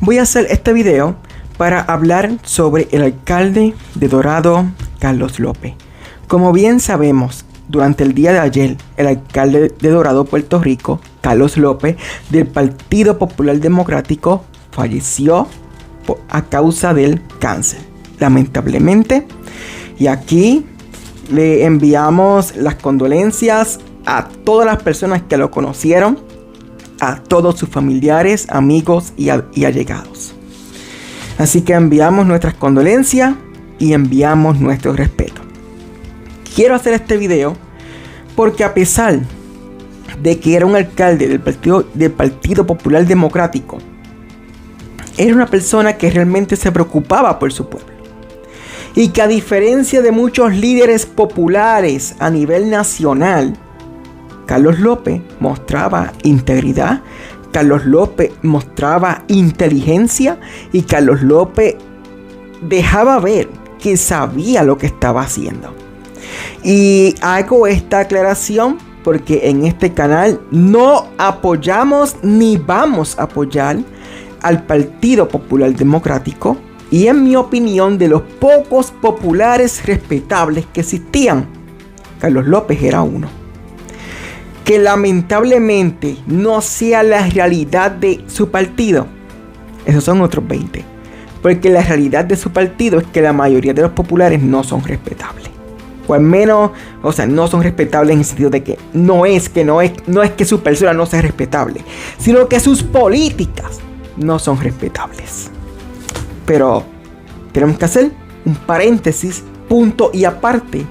Voy a hacer este video para hablar sobre el alcalde de Dorado, Carlos López. Como bien sabemos, durante el día de ayer, el alcalde de Dorado, Puerto Rico, Carlos López, del Partido Popular Democrático, falleció a causa del cáncer, lamentablemente. Y aquí le enviamos las condolencias a todas las personas que lo conocieron, a todos sus familiares, amigos y allegados. Así que enviamos nuestras condolencias y enviamos nuestro respeto. Quiero hacer este video porque a pesar de que era un alcalde del Partido Popular Democrático, era una persona que realmente se preocupaba por su pueblo. Y que a diferencia de muchos líderes populares a nivel nacional, Carlos López mostraba integridad, Carlos López mostraba inteligencia y Carlos López dejaba ver que sabía lo que estaba haciendo. Y hago esta aclaración porque en este canal no apoyamos ni vamos a apoyar al Partido Popular Democrático. Y en mi opinión, de los pocos populares respetables que existían, Carlos López era uno. Que lamentablemente no sea la realidad de su partido, esos son otros 20. Porque la realidad de su partido es que la mayoría de los populares no son respetables. O al menos, no son respetables en el sentido de que no es que su persona no sea respetable, sino que sus políticas no son respetables. Pero tenemos que hacer un paréntesis, punto y aparte,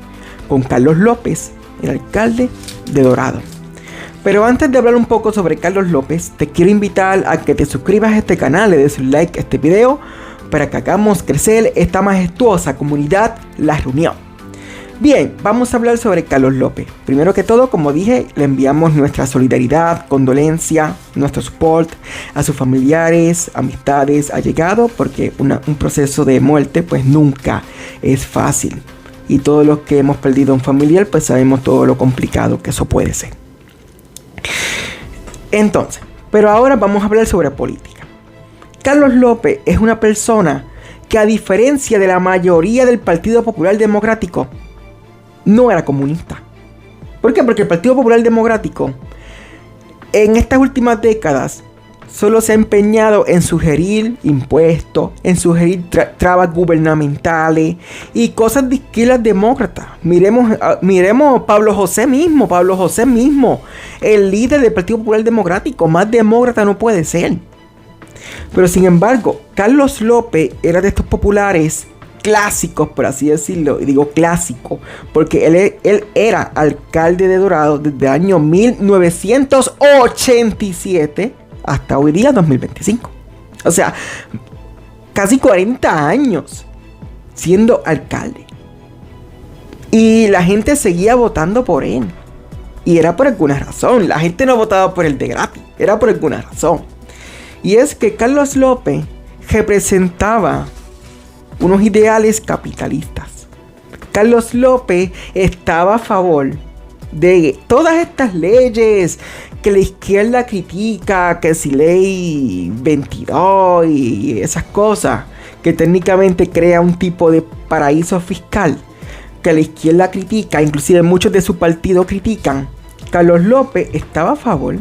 con Carlos López, el alcalde de Dorado. Pero antes de hablar un poco sobre Carlos López, te quiero invitar a que te suscribas a este canal, le des un like a este video, para que hagamos crecer esta majestuosa comunidad La Reunión. Bien, vamos a hablar sobre Carlos López. Primero que todo, como dije, le enviamos nuestra solidaridad, condolencia, nuestro support a sus familiares, amistades, allegados, porque un proceso de muerte pues nunca es fácil. Y todos los que hemos perdido a un familiar pues sabemos todo lo complicado que eso puede ser. Entonces, pero ahora vamos a hablar sobre política. Carlos López es una persona que, a diferencia de la mayoría del Partido Popular Democrático, no era comunista. ¿Por qué? Porque el Partido Popular Democrático en estas últimas décadas solo se ha empeñado en sugerir impuestos, en sugerir trabas gubernamentales y cosas de izquierda demócrata. Miremos Pablo José mismo, el líder del Partido Popular Democrático. Más demócrata no puede ser. Pero sin embargo, Carlos López era de estos populares clásicos, por así decirlo. Y digo clásico porque él era alcalde de Dorado desde el año 1987 hasta hoy día 2025. O sea, casi 40 años siendo alcalde. Y la gente seguía votando por él. Y era por alguna razón. La gente no votaba por él de gratis. Era por alguna razón. Y es que Carlos López representaba unos ideales capitalistas. Carlos López estaba a favor de todas estas leyes que la izquierda critica, que si ley 22 y esas cosas, que técnicamente crea un tipo de paraíso fiscal, que la izquierda critica, inclusive muchos de su partido critican. Carlos López estaba a favor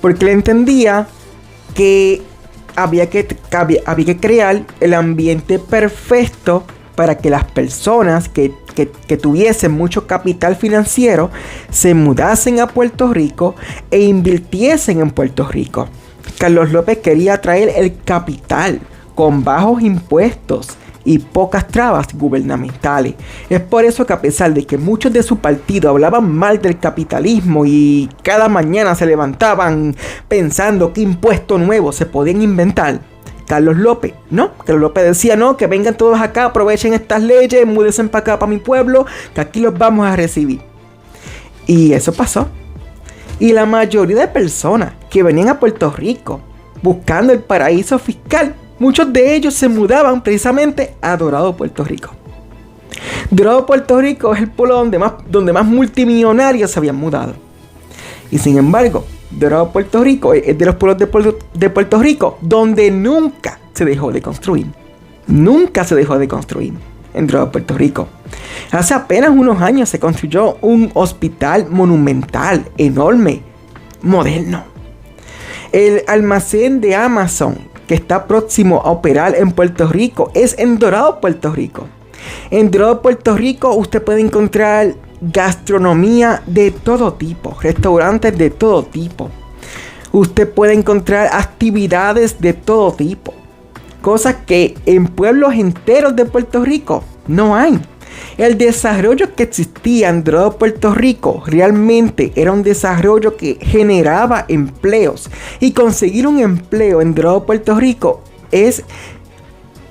porque le entendía que había que crear el ambiente perfecto para que las personas que tuviesen mucho capital financiero se mudasen a Puerto Rico e invirtiesen en Puerto Rico. Carlos López quería traer el capital con bajos impuestos y pocas trabas gubernamentales. Es por eso que, a pesar de que muchos de su partido hablaban mal del capitalismo y cada mañana se levantaban pensando qué impuesto nuevo se podían inventar, Carlos López decía no, que vengan todos acá, aprovechen estas leyes, múdense para acá, para mi pueblo, que aquí los vamos a recibir. Y eso pasó. Y la mayoría de personas que venían a Puerto Rico buscando el paraíso fiscal, muchos de ellos se mudaban precisamente a Dorado, Puerto Rico. Dorado, Puerto Rico es el pueblo donde más multimillonarios se habían mudado. Y sin embargo, Dorado, Puerto Rico, es de los pueblos de Puerto Rico donde nunca se dejó de construir. Nunca se dejó de construir en Dorado, Puerto Rico. Hace apenas unos años se construyó un hospital monumental, enorme, moderno. El almacén de Amazon, que está próximo a operar en Puerto Rico, es en Dorado, Puerto Rico. En Dorado, Puerto Rico, usted puede encontrar gastronomía de todo tipo, restaurantes de todo tipo. Usted puede encontrar actividades de todo tipo, cosas que en pueblos enteros de Puerto Rico no hay. El desarrollo que existía en Dorado, Puerto Rico, realmente era un desarrollo que generaba empleos. Y conseguir un empleo en Dorado, Puerto Rico es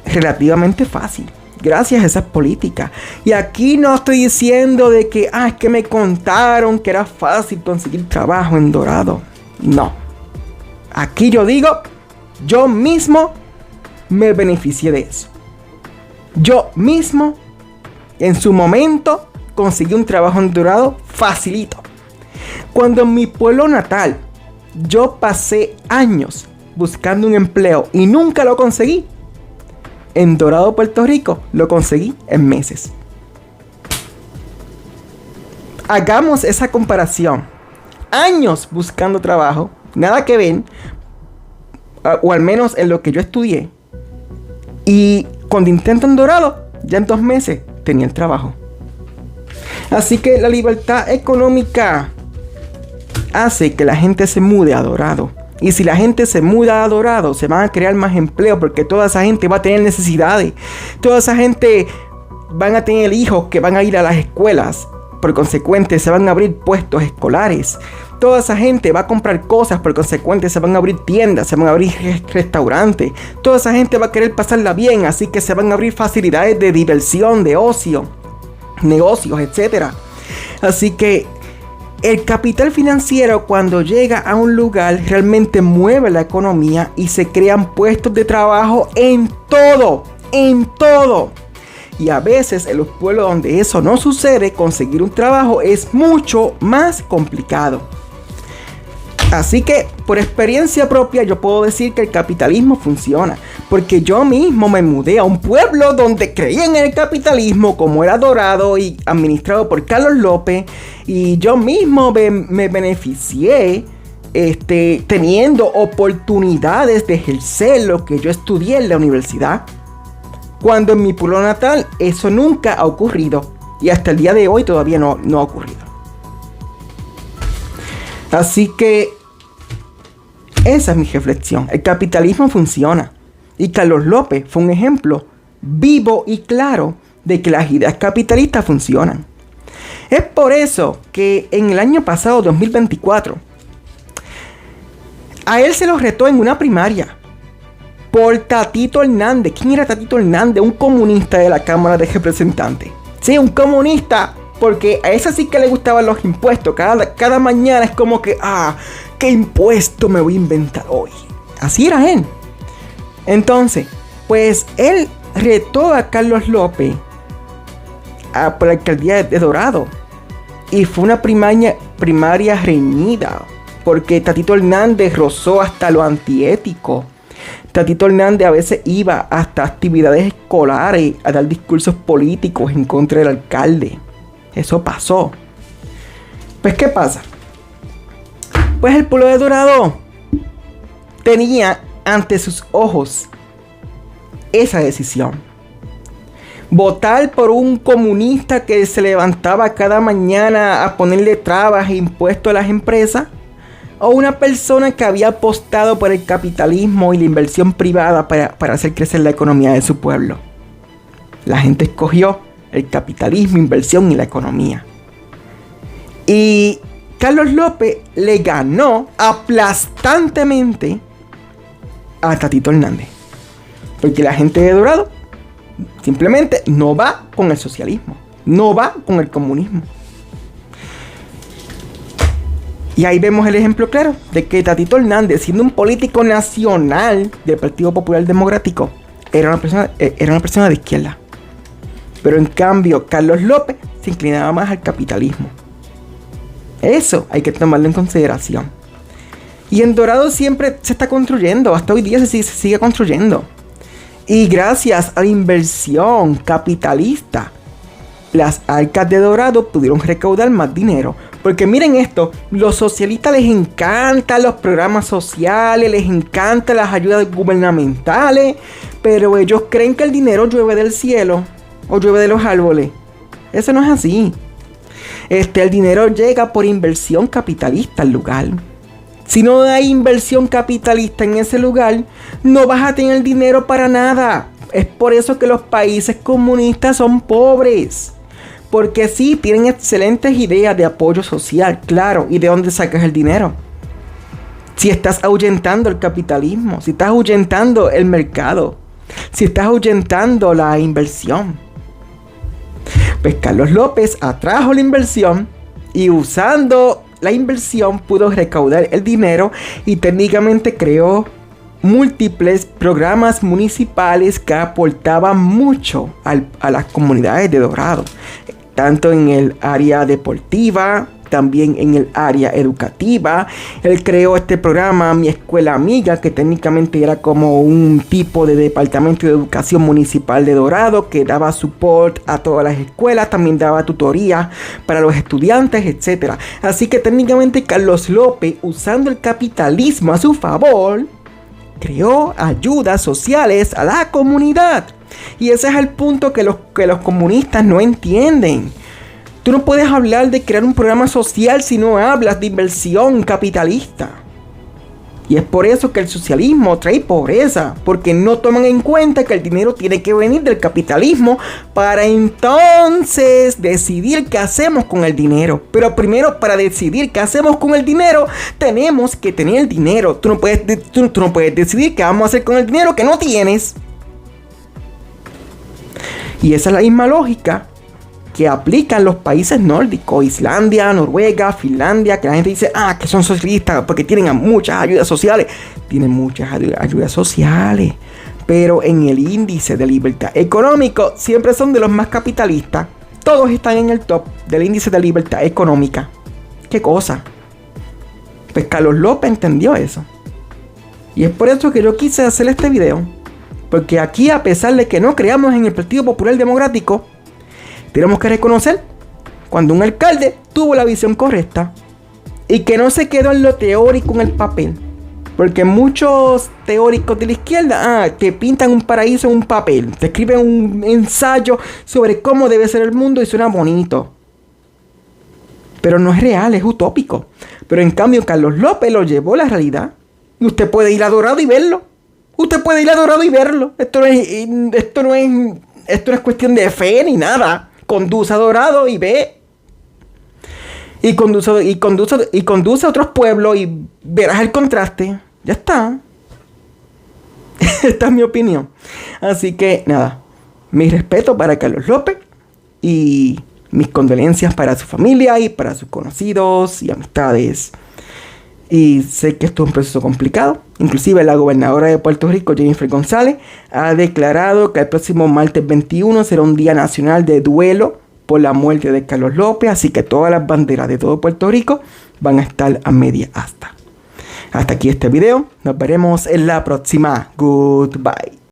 relativamente fácil, gracias a esas políticas. Y aquí no estoy diciendo de que, es que me contaron que era fácil conseguir trabajo en Dorado. No. Aquí yo digo, yo mismo me beneficié de eso. Yo mismo, en su momento, conseguí un trabajo en Dorado facilito. Cuando en mi pueblo natal, yo pasé años buscando un empleo y nunca lo conseguí, en Dorado, Puerto Rico, lo conseguí en meses. Hagamos esa comparación. Años buscando trabajo, nada que ver, o al menos en lo que yo estudié. Y cuando intento en Dorado, ya en 2 meses tenía el trabajo. Así que la libertad económica hace que la gente se mude a Dorado. Y si la gente se muda a Dorado, se van a crear más empleo porque toda esa gente va a tener necesidades. Toda esa gente van a tener hijos que van a ir a las escuelas. Por consecuente, se van a abrir puestos escolares. Toda esa gente va a comprar cosas. Por consecuente, se van a abrir tiendas, se van a abrir restaurantes. Toda esa gente va a querer pasarla bien. Así que se van a abrir facilidades de diversión, de ocio, negocios, etc. Así que el capital financiero, cuando llega a un lugar, realmente mueve la economía y se crean puestos de trabajo en todo, en todo. Y a veces en los pueblos donde eso no sucede, conseguir un trabajo es mucho más complicado. Así que por experiencia propia yo puedo decir que el capitalismo funciona, porque yo mismo me mudé a un pueblo donde creían en el capitalismo, como era Dorado y administrado por Carlos López, y yo mismo me beneficié teniendo oportunidades de ejercer lo que yo estudié en la universidad, cuando en mi pueblo natal eso nunca ha ocurrido, y hasta el día de hoy todavía no ha ocurrido. Así que esa es mi reflexión. El capitalismo funciona. Y Carlos López fue un ejemplo vivo y claro de que las ideas capitalistas funcionan. Es por eso que en el año pasado, 2024, a él se lo retó en una primaria por Tatito Hernández. ¿Quién era Tatito Hernández? Un comunista de la Cámara de Representantes. Sí, un comunista, porque a ese sí que le gustaban los impuestos. Cada mañana es como que, ¿qué impuesto me voy a inventar hoy? Así era él. Entonces, pues él retó a Carlos López por la alcaldía de Dorado. Y fue una primaria reñida, porque Tatito Hernández rozó hasta lo antiético. Tatito Hernández a veces iba hasta actividades escolares a dar discursos políticos en contra del alcalde. Eso pasó. Pues, ¿qué pasa? Pues el pueblo de Dorado tenía ante sus ojos esa decisión. Votar por un comunista que se levantaba cada mañana a ponerle trabas e impuestos a las empresas, o una persona que había apostado por el capitalismo y la inversión privada para hacer crecer la economía de su pueblo. La gente escogió el capitalismo, inversión y la economía. Y Carlos López le ganó aplastantemente a Tatito Hernández. Porque la gente de Dorado simplemente no va con el socialismo, no va con el comunismo. Y ahí vemos el ejemplo claro de que Tatito Hernández, siendo un político nacional del Partido Popular Democrático, era una persona de izquierda. Pero en cambio, Carlos López se inclinaba más al capitalismo. Eso hay que tomarlo en consideración. Y en Dorado siempre se está construyendo, hasta hoy día se sigue construyendo. Y gracias a la inversión capitalista, las arcas de Dorado pudieron recaudar más dinero. Porque miren esto, los socialistas les encantan los programas sociales, les encantan las ayudas gubernamentales, pero ellos creen que el dinero llueve del cielo o llueve de los árboles. Eso no es así. El dinero llega por inversión capitalista al lugar. Si no hay inversión capitalista en ese lugar, no vas a tener dinero para nada. Es por eso que los países comunistas son pobres. Porque sí, tienen excelentes ideas de apoyo social, claro. ¿Y de dónde sacas el dinero? Si estás ahuyentando el capitalismo, si estás ahuyentando el mercado, si estás ahuyentando la inversión. Pues Carlos López atrajo la inversión y usando la inversión pudo recaudar el dinero y técnicamente creó múltiples programas municipales que aportaban mucho a las comunidades de Dorado, tanto en el área deportiva, también en el área educativa. Él creó este programa Mi Escuela Amiga, que técnicamente era como un tipo de departamento de educación municipal de Dorado que daba support a todas las escuelas, también daba tutoría para los estudiantes, etc. Así que técnicamente Carlos López, usando el capitalismo a su favor, creó ayudas sociales a la comunidad. Y ese es el punto que los comunistas no entienden. Tú no puedes hablar de crear un programa social si no hablas de inversión capitalista. Y es por eso que el socialismo trae pobreza, porque no toman en cuenta que el dinero tiene que venir del capitalismo para entonces decidir qué hacemos con el dinero. Pero primero, para decidir qué hacemos con el dinero, tenemos que tener el dinero. Tú no puedes decidir qué vamos a hacer con el dinero que no tienes. Y esa es la misma lógica que aplican los países nórdicos, Islandia, Noruega, Finlandia, que la gente dice, que son socialistas porque tienen muchas ayudas sociales. Tienen muchas ayudas sociales, pero en el índice de libertad económico siempre son de los más capitalistas. Todos están en el top del índice de libertad económica. ¿Qué cosa? Pues Carlos López entendió eso. Y es por eso que yo quise hacer este video. Porque aquí, a pesar de que no creamos en el Partido Popular Democrático, tenemos que reconocer cuando un alcalde tuvo la visión correcta y que no se quedó en lo teórico en el papel. Porque muchos teóricos de la izquierda te pintan un paraíso en un papel, te escriben un ensayo sobre cómo debe ser el mundo y suena bonito. Pero no es real, es utópico. Pero en cambio Carlos López lo llevó a la realidad. Y usted puede ir a Dorado y verlo. Usted puede ir a Dorado y verlo. Esto no es cuestión de fe ni nada. Conduce a Dorado y ve. Y conduce a otros pueblos y verás el contraste. Ya está. Esta es mi opinión. Así que nada. Mi respeto para Carlos López. Y mis condolencias para su familia y para sus conocidos y amistades. Y sé que esto es un proceso complicado. Inclusive la gobernadora de Puerto Rico, Jennifer González, ha declarado que el próximo martes 21 será un día nacional de duelo por la muerte de Carlos López. Así que todas las banderas de todo Puerto Rico van a estar a media asta. Hasta aquí este video. Nos veremos en la próxima. Goodbye.